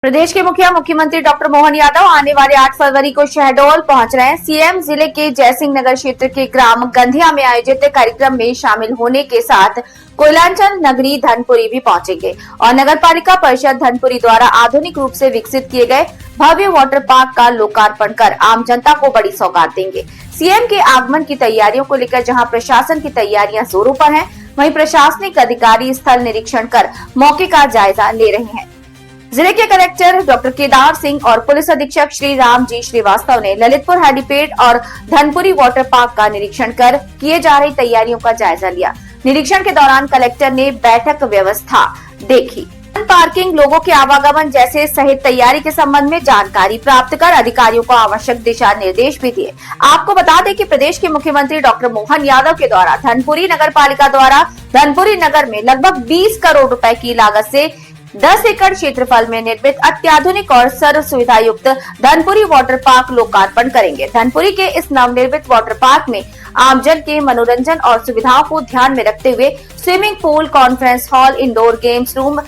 प्रदेश के मुख्यमंत्री डॉक्टर मोहन यादव आने वाले 8 फरवरी को शहडोल पहुंच रहे हैं। सीएम जिले के जयसिंह नगर क्षेत्र के ग्राम गंधिया में आयोजित कार्यक्रम में शामिल होने के साथ कोयलांचल नगरी धनपुरी भी पहुंचेंगे और नगर पालिका परिषद धनपुरी द्वारा आधुनिक रूप से विकसित किए गए भव्य वाटर पार्क का लोकार्पण कर आम जनता को बड़ी सौगात देंगे। सीएम के आगमन की तैयारियों को लेकर जहाँ प्रशासन की तैयारियां जोरों पर है, वहीं प्रशासनिक अधिकारी स्थल निरीक्षण कर मौके का जायजा ले रहे हैं। जिले के कलेक्टर डॉक्टर केदार सिंह और पुलिस अधीक्षक श्री राम जी श्रीवास्तव ने ललितपुर हेलीपैड और धनपुरी वाटर पार्क का निरीक्षण कर किए जा रही तैयारियों का जायजा लिया। निरीक्षण के दौरान कलेक्टर ने बैठक व्यवस्था देखी, पार्किंग, लोगों के आवागमन जैसे सहित तैयारी के संबंध में जानकारी प्राप्त कर अधिकारियों को आवश्यक दिशा निर्देश भी दिए। आपको बता दें कि प्रदेश के मुख्यमंत्री डॉक्टर मोहन यादव के द्वारा धनपुरी नगर पालिका द्वारा धनपुरी नगर में लगभग 20 करोड़ रुपए की लागत से 10 एकड़ क्षेत्रफल में निर्मित अत्याधुनिक और सर्व सुविधा युक्त धनपुरी वाटर पार्क लोकार्पण करेंगे। धनपुरी के इस नवनिर्मित वाटर पार्क में आमजन के मनोरंजन और सुविधाओं को ध्यान में रखते हुए swimming pool, conference hall, indoor games room,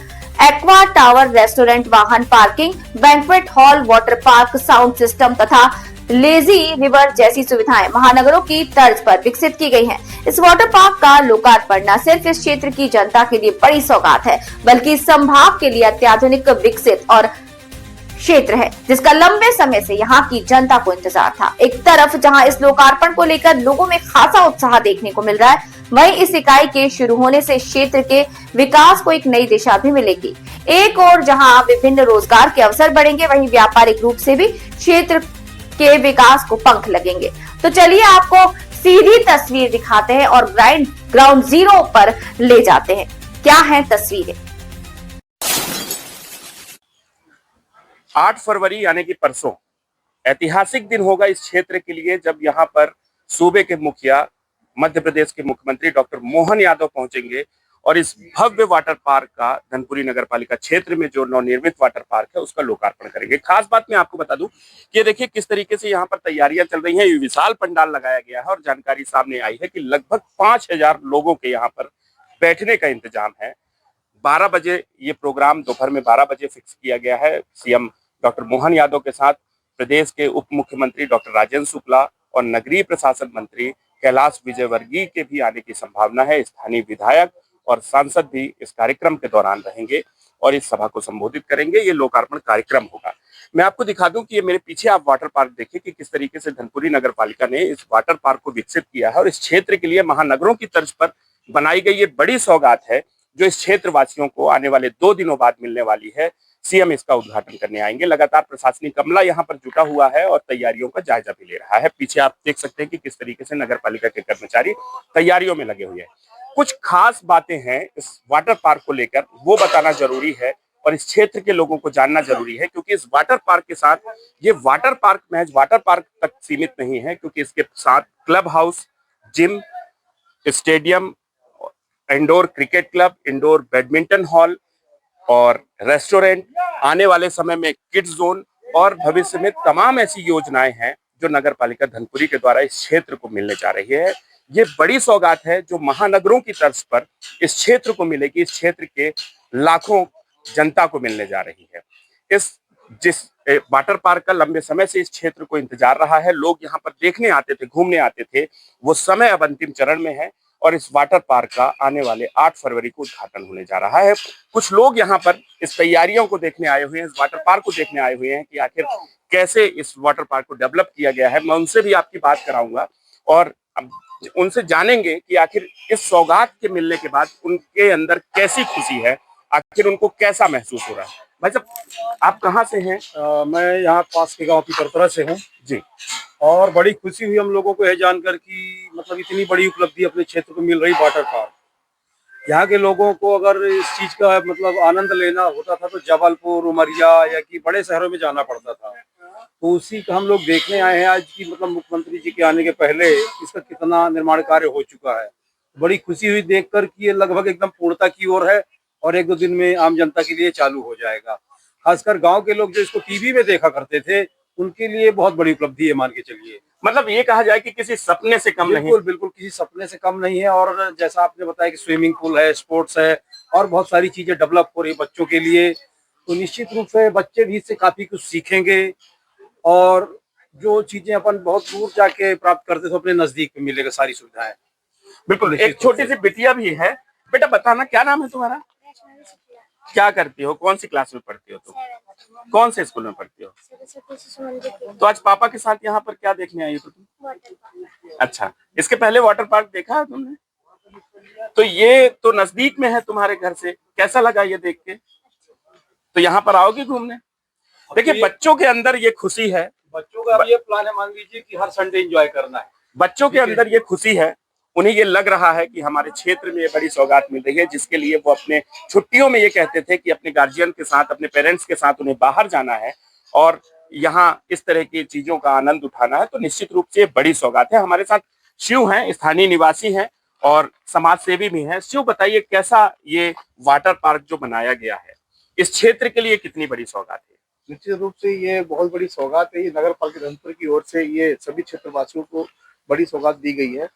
aqua tower, restaurant, वाहन parking, banquet hall, water park, sound system तथा लेजी रिवर जैसी सुविधाएं महानगरों की तर्ज पर विकसित की गई हैं। इस वाटर पार्क का लोकार्पण न सिर्फ इस क्षेत्र की जनता के लिए बड़ी सौगात है, बल्कि इस संभाग के लिए अत्याधुनिक विकसित और क्षेत्र है जिसका लंबे समय से यहाँ की जनता को इंतजार था। एक तरफ जहाँ इस लोकार्पण को लेकर लोगों में खासा उत्साह देखने को मिल रहा है, वहीं इस इकाई के शुरू होने से क्षेत्र के विकास को एक नई दिशा भी मिलेगी। एक और जहाँ विभिन्न रोजगार के अवसर बढ़ेंगे, वहीं व्यापारिक रूप से भी क्षेत्र के विकास को पंख लगेंगे। तो चलिए आपको सीधी तस्वीर दिखाते हैं और ग्राउंड जीरो पर ले जाते हैं। क्या है तस्वीरें? 8 फरवरी यानी कि परसों ऐतिहासिक दिन होगा इस क्षेत्र के लिए, जब यहाँ पर सूबे के मुखिया, मध्य प्रदेश के मुख्यमंत्री डॉक्टर मोहन यादव पहुंचेंगे और इस भव्य वाटर पार्क का धनपुरी नगर पालिका क्षेत्र में जो नवनिर्मित वाटर पार्क है उसका लोकार्पण करेंगे। खास बात मैं आपको बता दूं कि देखिए किस तरीके से यहाँ पर तैयारियां चल रही हैं। ये विशाल पंडाल लगाया गया है और जानकारी सामने आई है कि लगभग 5000 लोगों के यहाँ पर बैठने का इंतजाम है। 12 बजे ये प्रोग्राम दोपहर में 12 बजे फिक्स किया गया है। सीएम डॉक्टर मोहन यादव के साथ प्रदेश के उप मुख्यमंत्री डॉक्टर राजेंद्र शुक्ला और नगरीय प्रशासन मंत्री कैलाश विजयवर्गीय के भी आने की संभावना है। स्थानीय विधायक और सांसद भी इस कार्यक्रम के दौरान रहेंगे और इस सभा को संबोधित करेंगे। ये लोकार्पण कार्यक्रम होगा। मैं आपको दिखा दूं कि ये मेरे पीछे आप वाटर पार्क देखिए कि किस तरीके से धनपुरी नगर पालिका ने इस वाटर पार्क को विकसित किया है और इस क्षेत्र के लिए महानगरों की तर्ज पर बनाई गई ये बड़ी सौगात है जो इस क्षेत्र वासियों को आने वाले 2 दिनों बाद मिलने वाली है। सीएम इसका उद्घाटन करने आएंगे। लगातार प्रशासनिक अमला यहाँ पर जुटा हुआ है और तैयारियों का जायजा भी ले रहा है। पीछे आप देख सकते हैं कि किस तरीके से नगर पालिका के कर्मचारी तैयारियों में लगे हुए हैं। कुछ खास बातें हैं इस वाटर पार्क को लेकर, वो बताना जरूरी है और इस क्षेत्र के लोगों को जानना जरूरी है, क्योंकि इस वाटर पार्क के साथ ये वाटर पार्क महज वाटर पार्क तक सीमित नहीं है, क्योंकि इसके साथ club house, gym, stadium, indoor cricket club, indoor badminton hall और रेस्टोरेंट, आने वाले समय में किड्स जोन और भविष्य में तमाम ऐसी योजनाएं हैं जो नगर पालिका धनपुरी के द्वारा इस क्षेत्र को मिलने जा रही है। ये बड़ी सौगात है जो महानगरों की तर्ज पर इस क्षेत्र को मिलेगी, इस क्षेत्र के लाखों जनता को मिलने जा रही है। जिस वाटर पार्क का लंबे समय से इस क्षेत्र को इंतजार रहा है, लोग यहाँ पर देखने आते थे, घूमने आते थे, वो समय अब अंतिम चरण में है और इस वाटर पार्क का आने वाले 8 फरवरी को उद्घाटन होने जा रहा है। कुछ लोग यहाँ पर इस तैयारियों को देखने आए हुए हैं, इस वाटर पार्क को देखने आए हुए हैं कि आखिर कैसे इस वाटर पार्क को डेवलप किया गया है। मैं उनसे भी आपकी बात कराऊंगा और उनसे जानेंगे कि आखिर इस सौगात के मिलने के बाद उनके अंदर कैसी खुशी है, आखिर उनको कैसा महसूस हो रहा है। भाई साहब, आप कहाँ से हैं? मैं यहाँ पास के गांव पिपरतरा से हूँ जी। और बड़ी खुशी हुई हम लोगों को यह जानकर कि मतलब इतनी बड़ी उपलब्धि अपने क्षेत्र को मिल रही वाटर पार्क। यहाँ के लोगों को अगर इस चीज का मतलब आनंद लेना होता था तो जबलपुर, उमरिया या कि बड़े शहरों में जाना पड़ता था, तो उसी का हम लोग देखने आए हैं आज की मतलब मुख्यमंत्री जी के आने के पहले इसका कितना निर्माण कार्य हो चुका है। बड़ी खुशी हुई देखकर कि ये लगभग एकदम पूर्णता की ओर है और 1-2 दिन में आम जनता के लिए चालू हो जाएगा। खासकर गांव के लोग जो इसको टीवी में देखा करते थे उनके लिए बहुत बड़ी उपलब्धि है, मान के चलिए। मतलब ये कहा जाए कि किसी सपने से कम नहीं। बिल्कुल बिल्कुल किसी सपने से कम नहीं है। और जैसा आपने बताया कि स्विमिंग पूल है, स्पोर्ट्स है और बहुत सारी चीजें डेवलप हो रही बच्चों के लिए, तो निश्चित रूप से बच्चे भी इससे काफी कुछ सीखेंगे और जो चीजें अपन बहुत दूर जाके प्राप्त करते थे अपने नजदीक में मिलेगा सारी सुविधाएं। बिल्कुल। निश्चित एक रूप छोटी से। सी बिटिया भी है। बेटा बताना, क्या नाम है तुम्हारा? क्या करती हो? कौन सी क्लास में पढ़ती हो तुम? कौन से स्कूल में पढ़ती हो? सरस्वती शिशु मंदिर तो आज पापा के साथ यहाँ पर क्या देखने आई हो तुम? Water park. अच्छा, इसके पहले वाटर पार्क देखा है तुमने? तो ये तो नजदीक में है तुम्हारे घर से, कैसा लगा ये देख के? तो यहाँ पर आओगे घूमने? देखिए, बच्चों के अंदर ये खुशी है। बच्चों का अब ये प्लान है, मान लीजिए कि हर संडे एंजॉय करना है। बच्चों के अंदर ये खुशी है, उन्हें ये लग रहा है कि हमारे क्षेत्र में ये बड़ी सौगात मिल रही है, जिसके लिए वो अपने छुट्टियों में ये कहते थे कि अपने गार्जियन के साथ, अपने पेरेंट्स के साथ उन्हें बाहर जाना है और यहाँ इस तरह की चीजों का आनंद उठाना है। तो निश्चित रूप से ये बड़ी सौगात है। हमारे साथ शिव हैं, स्थानीय निवासी हैं और समाज सेवी भी हैं। शिव, बताइए कैसा ये वाटर पार्क जो बनाया गया है, इस क्षेत्र के लिए कितनी बड़ी सौगात है? निश्चित रूप से ये बहुत बड़ी सौगात है। ये नगर पालिका धनपुर की ओर से ये सभी क्षेत्रवासियों को बड़ी सौगात दी गई है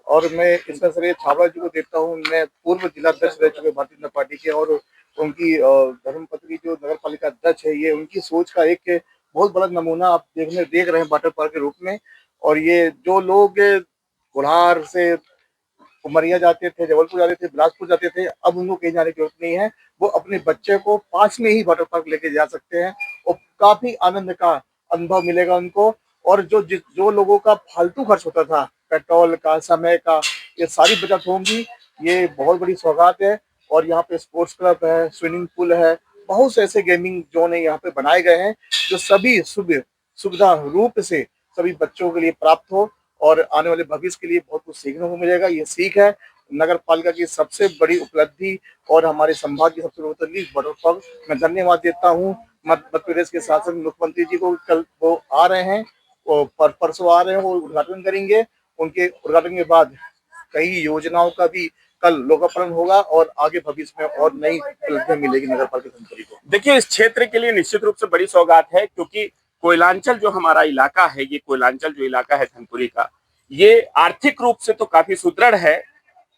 और मैं इसका श्रेय छाबड़ा जी को देता हूँ। मैं पूर्व जिला अध्यक्ष रह चुके भारतीय जनता पार्टी के और उनकी धर्मपत्नी जो नगर पालिका अध्यक्ष है, ये उनकी सोच का एक बहुत बड़ा नमूना आप देख रहे हैं वाटर पार्क के रूप में। और ये जो लोग कोल्हार से उमरिया जाते थे, जबलपुर जाते थे, बिलासपुर जाते थे, अब उनको कहीं जाने की जरूरत नहीं है। वो अपने बच्चे को पास में ही वाटर पार्क लेके जा सकते हैं और काफी आनंद का अनुभव मिलेगा उनको। और जो लोगों का फालतू खर्च होता था, पेट्रोल का, समय का, ये सारी बचत होंगी। ये बहुत बड़ी सौगात है। और यहाँ पे स्पोर्ट्स क्लब है, स्विमिंग पूल है, बहुत से ऐसे गेमिंग जोन है यहाँ पे बनाए गए हैं जो सभी सुविधा रूप से सभी बच्चों के लिए प्राप्त हो और आने वाले भविष्य के लिए बहुत कुछ सीखने को मिलेगा। ये सीख है नगर पालिका की सबसे बड़ी उपलब्धि और हमारे संभाग की सबसे बड़ी वाटर पार्क। मैं धन्यवाद देता हूँ मध्य प्रदेश के शासन मुख्यमंत्री जी को। कल वो आ रहे हैं, वो परसों आ रहे हैं, वो उद्घाटन करेंगे। उनके उद्घाटन के बाद कई योजनाओं का भी कल लोकार्पण होगा और आगे भविष्य में और नई उपलब्धियां मिलेगी नगर पालिका धनपुरी को। देखिए, इस क्षेत्र के लिए निश्चित रूप से बड़ी सौगात है, क्योंकि कोयलांचल जो हमारा इलाका है, ये कोयलांचल जो इलाका है धनपुरी का, ये आर्थिक रूप से तो काफी सुदृढ़ है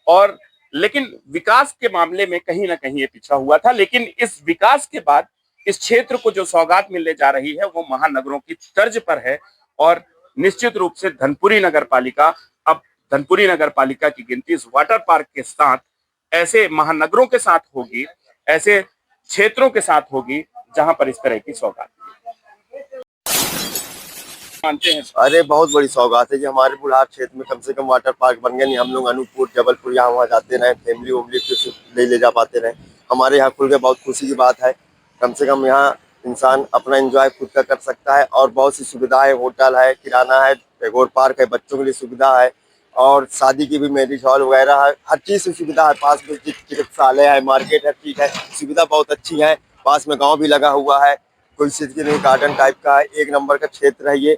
और लेकिन विकास के मामले में कहीं ना कहीं ये पिछड़ा हुआ था। लेकिन इस विकास के बाद इस क्षेत्र को जो सौगात मिलने जा रही है वो महानगरों की तर्ज पर है और निश्चित रूप से धनपुरी नगर पालिका, अब धनपुरी नगर पालिका की गिनती इस वाटर पार्क के साथ ऐसे महानगरों के साथ होगी, ऐसे क्षेत्रों के साथ होगी जहां पर इस तरह की सौगात मानते हैं। अरे बहुत बड़ी सौगात है जी। हमारे बुढ़ार क्षेत्र में कम से कम वाटर पार्क बन गए। नहीं हम लोग अनूपपुर, जबलपुर यहाँ वहाँ जाते रहे, फैमिली वैमिली फिर ले जा पाते रहे। हमारे यहाँ खुल गए, बहुत खुशी की बात है। कम से कम यहाँ इंसान अपना एंजॉय खुद का कर सकता है और बहुत सी सुविधाएं, होटल है, किराना है, टैगोर पार्क है, बच्चों के लिए सुविधा है और शादी की भी मैरिज हॉल वगैरह है। हर चीज़ की सुविधा है। पास में चिकित्सालय है, मार्केट है, ठीक है, सुविधा बहुत अच्छी है। पास में गाँव भी लगा हुआ है, कोई चीज़ की नहीं, गार्डन टाइप का है। एक नंबर का क्षेत्र है ये।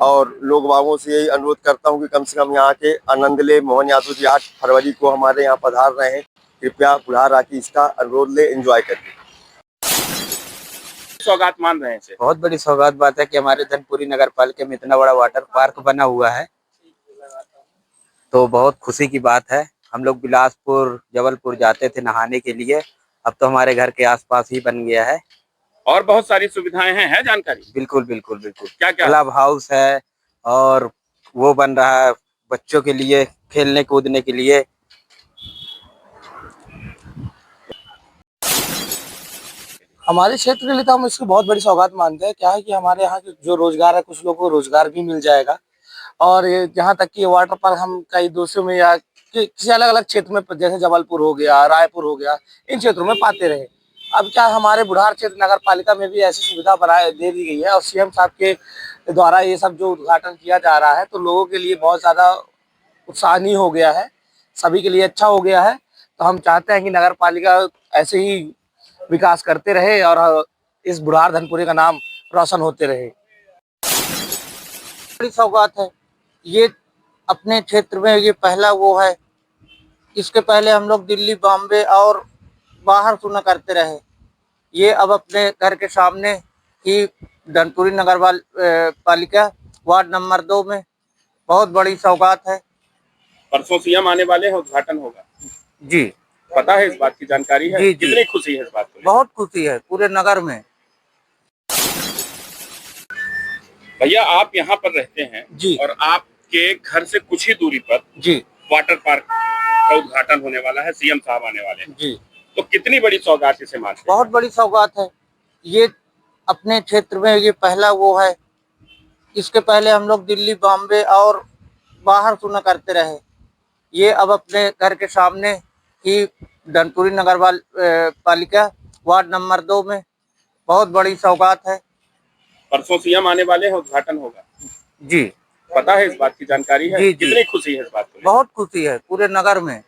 और लोग बागों से यही अनुरोध करता हूं कि कम से कम यहाँ के आनंद ले। मोहन यादव जी 8 फरवरी को हमारे यहाँ पधार रहे हैं। कृपया बुढ़ार आके इसका अनुरोध ले, एंजॉय करिए। सौगात मान रहे हैं इसे। बहुत बड़ी सौगात बात है कि हमारे धनपुरी नगर पालिका में इतना बड़ा वाटर पार्क बना हुआ है, तो बहुत खुशी की बात है। हम लोग बिलासपुर, जबलपुर जाते थे नहाने के लिए, अब तो हमारे घर के आसपास ही बन गया है और बहुत सारी सुविधाएं हैं, है जानकारी? बिल्कुल बिल्कुल बिल्कुल। क्या क्या? क्लब हाउस है और वो बन रहा है बच्चों के लिए खेलने कूदने के लिए। हमारे क्षेत्र के लिए तो हम इसको बहुत बड़ी सौगात मानते हैं। क्या है कि हमारे यहाँ के जो रोजगार है, कुछ लोगों को रोजगार भी मिल जाएगा और यहाँ तक कि ये वाटर पार्क हम कई दूसरों में या किसी अलग अलग क्षेत्र में, जैसे जबलपुर हो गया, रायपुर हो गया, इन क्षेत्रों में पाते रहे। अब क्या हमारे बुढ़ार क्षेत्र नगर पालिका में भी ऐसी सुविधा दे दी गई है और सीएम साहब के द्वारा ये सब जो उद्घाटन किया जा रहा है, तो लोगों के लिए बहुत ज्यादा उत्साहनीय हो गया है, सभी के लिए अच्छा हो गया है। तो हम चाहते हैं कि नगर पालिका ऐसे ही विकास करते रहे और इस बुढ़ार धनपुरी का नाम रोशन होते रहे। बड़ी सौगात है ये अपने क्षेत्र में। ये पहला वो है, इसके पहले हम लोग दिल्ली, बॉम्बे और बाहर सुना करते रहे। ये अब अपने घर के सामने ही धनपुरी नगर पालिका वार्ड नंबर 2 में बहुत बड़ी सौगात है। परसों सीएम आने वाले हैं, उद्घाटन होगा जी। पता है इस बात की जानकारी है? जी, जी। कितनी खुशी है इस बात को लेकर? बहुत खुशी है पूरे नगर में। भैया आप यहाँ पर रहते हैं जी। और आपके घर से कुछ ही दूरी पर जी वाटर पार्क का उद्घाटन होने वाला है, सीएम साहब आने वाले हैं। जी, तो कितनी बड़ी सौगात इसे मानते हैं? बहुत बड़ी सौगात है ये। अपने क्षेत्र में ये पहला वो है। इसके पहले हम लोग दिल्ली, बॉम्बे और बाहर सुना करते रहे। ये अब अपने घर के सामने ही धनपुरी नगर पालिका वार्ड नंबर 2 में बहुत बड़ी सौगात है। परसों सीएम आने वाले हैं, उद्घाटन होगा। जी पता है इस बात की जानकारी है? जी, जी। कितनी खुशी है इस बात को लेकर? बहुत खुशी है पूरे नगर में।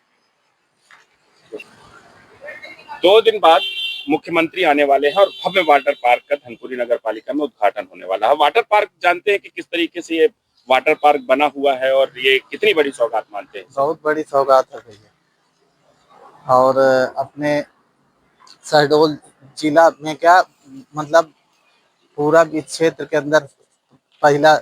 2 दिन बाद मुख्यमंत्री आने वाले हैं और भव्य वाटर पार्क का धनपुरी नगर पालिका में उद्घाटन होने वाला है। वाटर पार्क जानते हैं कि किस तरीके से ये वाटर पार्क बना हुआ है और ये कितनी बड़ी सौगात मानते हैं? बहुत बड़ी सौगात है भैया। और अपने शहडोल जिला में क्या मतलब पूरा भी क्षेत्र के अंदर पहला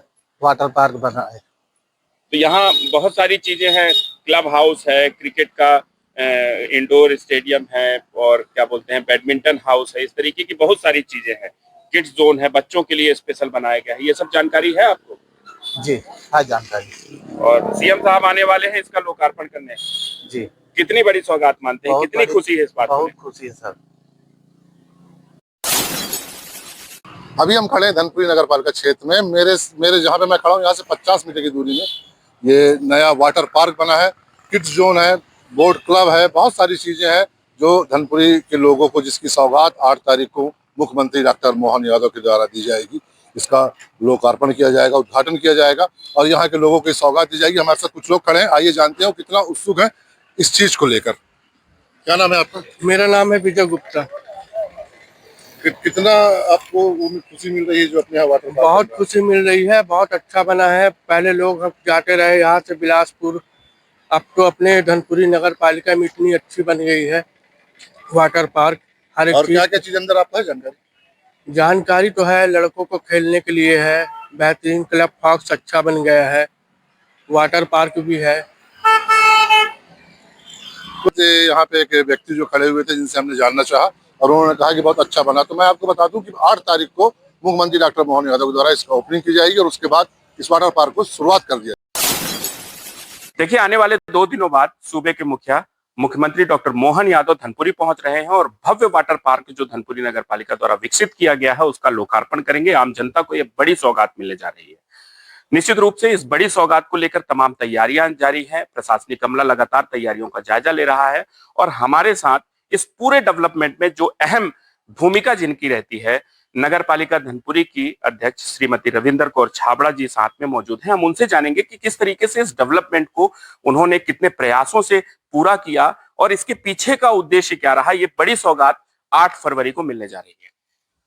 वाटर पार्क बना है। तो यहाँ बहुत सारी चीजें हैं, क्लब हाउस है, क्रिकेट का इंडोर स्टेडियम है और क्या बोलते हैं बैडमिंटन हाउस है, इस तरीके की बहुत सारी चीजें हैं। किड्स जोन है, बच्चों के लिए स्पेशल बनाया गया है। ये सब जानकारी है आपको? जी हाँ, जानकारी। और सीएम साहब आने वाले हैं इसका लोकार्पण करने। जी, कितनी बड़ी सौगात मानते हैं? कितनी खुशी है इस बात बहुत में? खुशी है सर। अभी हम खड़े हैं धनपुरी नगर पालिका क्षेत्र में। मेरे जहाँ पे मैं खड़ा हूँ यहाँ से 50 मीटर की दूरी में ये नया वाटर पार्क बना है, किड्स जोन है, बोट क्लब है, बहुत सारी चीजें हैं जो धनपुरी के लोगों को, जिसकी सौगात 8 तारीख को मुख्यमंत्री डॉक्टर मोहन यादव के द्वारा दी जाएगी। इसका लोकार्पण किया जाएगा, उद्घाटन किया जाएगा और यहाँ के लोगों को सौगात दी जाएगी। हमारे साथ कुछ लोग खड़े हैं, आइए जानते हैं वो कितना उत्सुक है इस चीज को लेकर। क्या नाम है आपका? मेरा नाम है विजय गुप्ता। कितना आपको खुशी मिल रही है जो अपने यहाँ वाटर पार्क बहुत बन रहा है? खुशी मिल रही है, बहुत अच्छा बना है। पहले लोग हम जाते रहे यहाँ से बिलासपुर, अब तो अपने धनपुरी नगर पालिका में इतनी अच्छी बन गई है वाटर पार्क। हर एक और क्या चीज क्या चीज अंदर आपको है जानकारी? जानकारी तो है, लड़कों को खेलने के लिए है, बेहतरीन क्लब फॉक्स अच्छा बन गया है, वाटर पार्क भी है। कुछ यहाँ पे एक व्यक्ति जो खड़े हुए थे जिनसे हमने जानना चाहा और उन्होंने कहा कि बहुत अच्छा बना। तो मैं आपको बता दूं कि 8 तारीख को मुख्यमंत्री डॉक्टर मोहन यादव के द्वारा इसका ओपनिंग की जाएगी और उसके बाद इस वाटर पार्क को शुरुआत कर दिया। देखिए आने वाले 2 दिनों बाद सूबे के मुख्यमंत्री डॉक्टर मोहन यादव धनपुरी पहुंच रहे हैं और भव्य वाटर पार्क जो धनपुरी नगर पालिका द्वारा विकसित किया गया है उसका लोकार्पण करेंगे। आम जनता को यह बड़ी सौगात मिलने जा रही है। निश्चित रूप से इस बड़ी सौगात को लेकर तमाम तैयारियां जारी हैं। प्रशासनिक अमला लगातार तैयारियों का जायजा ले रहा है और हमारे साथ इस पूरे डेवलपमेंट में जो अहम भूमिका जिनकी रहती है, नगर पालिका धनपुरी की अध्यक्ष श्रीमती रविंदर कौर छाबड़ा जी साथ में मौजूद हैं। हम उनसे जानेंगे कि किस तरीके से इस डेवलपमेंट को उन्होंने कितने प्रयासों से पूरा किया और इसके पीछे का उद्देश्य क्या रहा। ये बड़ी सौगात 8 फरवरी को मिलने जा रही है।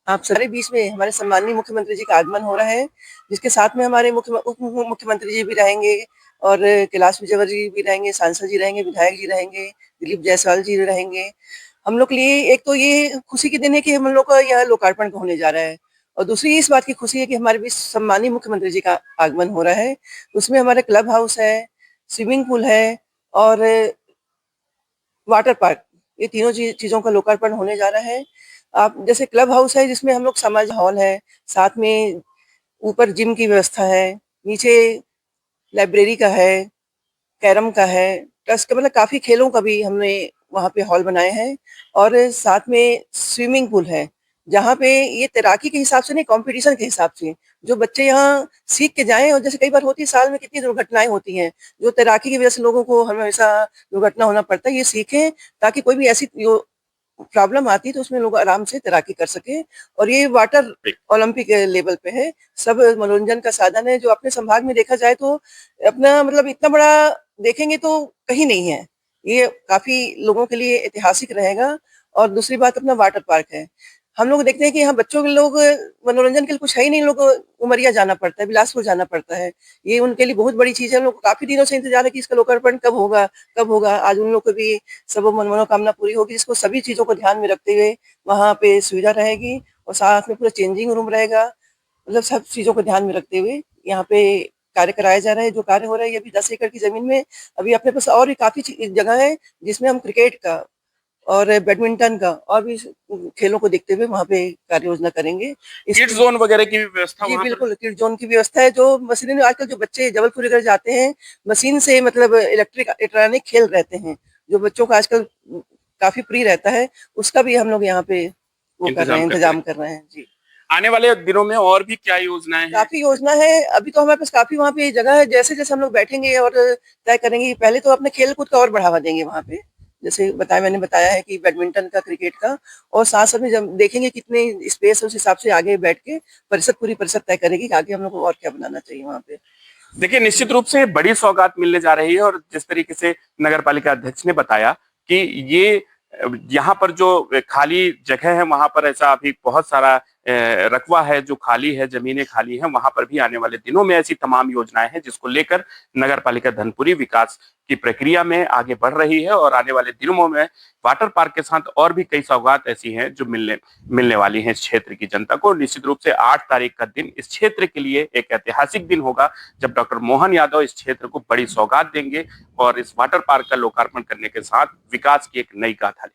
आप सारे बीच में हमारे सम्माननीय मुख्यमंत्री जी का आगमन हो रहा है, जिसके साथ में हमारे उप मुख्यमंत्री जी भी रहेंगे और कैलाश विजयवर्गीय जी भी रहेंगे, सांसद जी रहेंगे, विधायक जी रहेंगे, दिलीप जायसवाल जी रहेंगे। हम लोग के लिए एक तो ये खुशी के दिन है कि हम लोग का यह लोकार्पण होने जा रहा है और दूसरी इस बात की खुशी है कि हमारे बीच सम्माननीय मुख्यमंत्री जी का आगमन हो रहा है। उसमें हमारे क्लब हाउस है, स्विमिंग पूल है और वाटर पार्क, ये तीनों चीजों का लोकार्पण होने जा रहा है। आप जैसे क्लब हाउस है जिसमें हम लोग समाज हॉल है, साथ में ऊपर जिम की व्यवस्था है, नीचे लाइब्रेरी का है, कैरम का है, ट्रस्ट का, मतलब काफी खेलों का भी हमने वहाँ पे हॉल बनाए हैं और साथ में स्विमिंग पूल है जहाँ पे ये तैराकी के हिसाब से नहीं, कंपटीशन के हिसाब से जो बच्चे यहाँ सीख के जाएं। और जैसे कई बार होती है, साल में कितनी दुर्घटनाएं होती हैं जो तैराकी की वजह से लोगों को हमेशा दुर्घटना होना पड़ता है, ये सीखें ताकि कोई भी ऐसी प्रॉब्लम आती है तो उसमें लोग आराम से तैराकी कर सके। और ये वाटर ओलंपिक लेवल पे है, सब मनोरंजन का साधन है जो अपने संभाग में देखा जाए तो अपना मतलब इतना बड़ा देखेंगे तो कहीं नहीं है। ये काफी लोगों के लिए ऐतिहासिक रहेगा। और दूसरी बात अपना वाटर पार्क है। हम लोग देखते हैं कि यहाँ बच्चों के लोग मनोरंजन के लिए कुछ है ही नहीं, लोग उमरिया जाना पड़ता है, बिलासपुर जाना पड़ता है। ये उनके लिए बहुत बड़ी चीज है। हम लोग काफी दिनों से इंतजार है कि इसका लोकार्पण कब होगा कब होगा। आज उन लोग को भी सब मनोकामना पूरी होगी, जिसको सभी चीजों को ध्यान में रखते हुए वहाँ पे सुविधा रहेगी और साथ में पूरा चेंजिंग रूम रहेगा। मतलब सब चीजों को ध्यान में रखते हुए यहाँ पे कार्य कराया जा रहा है। जो कार्य हो रहा है ये अभी 10 एकड़ की जमीन में, अभी अपने पास और भी काफी जगह है जिसमें हम क्रिकेट का और बैडमिंटन का और भी खेलों को देखते हुए वहाँ पे कार्य योजना करेंगे। किड्स जोन वगैरह की भी व्यवस्था जी वहाँ पर? बिल्कुल, किड जोन की व्यवस्था है। जो मशीनें आजकल जो बच्चे जबलपुर वगैरह जाते हैं, मशीन से मतलब इलेक्ट्रॉनिक खेल रहते हैं, जो बच्चों का आजकल काफी प्रिय रहता है, उसका भी हम लोग यहाँ पे वो कर रहे हैं, इंतजाम कर रहे हैं। जी, आने वाले दिनों में और भी क्या योजनाएं हैं? काफी योजना है। अभी तो हमारे पास काफी वहाँ पे जगह है। जैसे जैसे हम लोग बैठेंगे और तय करेंगे, पहले तो अपने खेल कूद का और बढ़ावा देंगे वहाँ पे। जैसे मैंने बताया है कि बैडमिंटन का, क्रिकेट का, और साथ साथ में जब देखेंगे कितने स्पेस है उस हिसाब से आगे बैठ के पूरी परिषद तय करेगी कि आगे हम लोग को और क्या बनाना चाहिए वहाँ पे। देखिए, निश्चित रूप से बड़ी सौगात मिलने जा रही है और जिस तरीके से नगर पालिका अध्यक्ष ने बताया कि ये यहाँ पर जो खाली जगह है वहां पर ऐसा अभी बहुत सारा रकबा है जो खाली है, जमीनें खाली हैं, वहां पर भी आने वाले दिनों में ऐसी तमाम योजनाएं हैं जिसको लेकर नगर पालिका धनपुरी विकास की प्रक्रिया में आगे बढ़ रही है और आने वाले दिनों में वाटर पार्क के साथ और भी कई सौगात ऐसी हैं जो मिलने वाली हैं इस क्षेत्र की जनता को। निश्चित रूप से 8 तारीख का दिन इस क्षेत्र के लिए एक ऐतिहासिक दिन होगा जब डॉक्टर मोहन यादव इस क्षेत्र को बड़ी सौगात देंगे और इस वाटर पार्क का लोकार्पण करने के साथ विकास की एक नई गाथा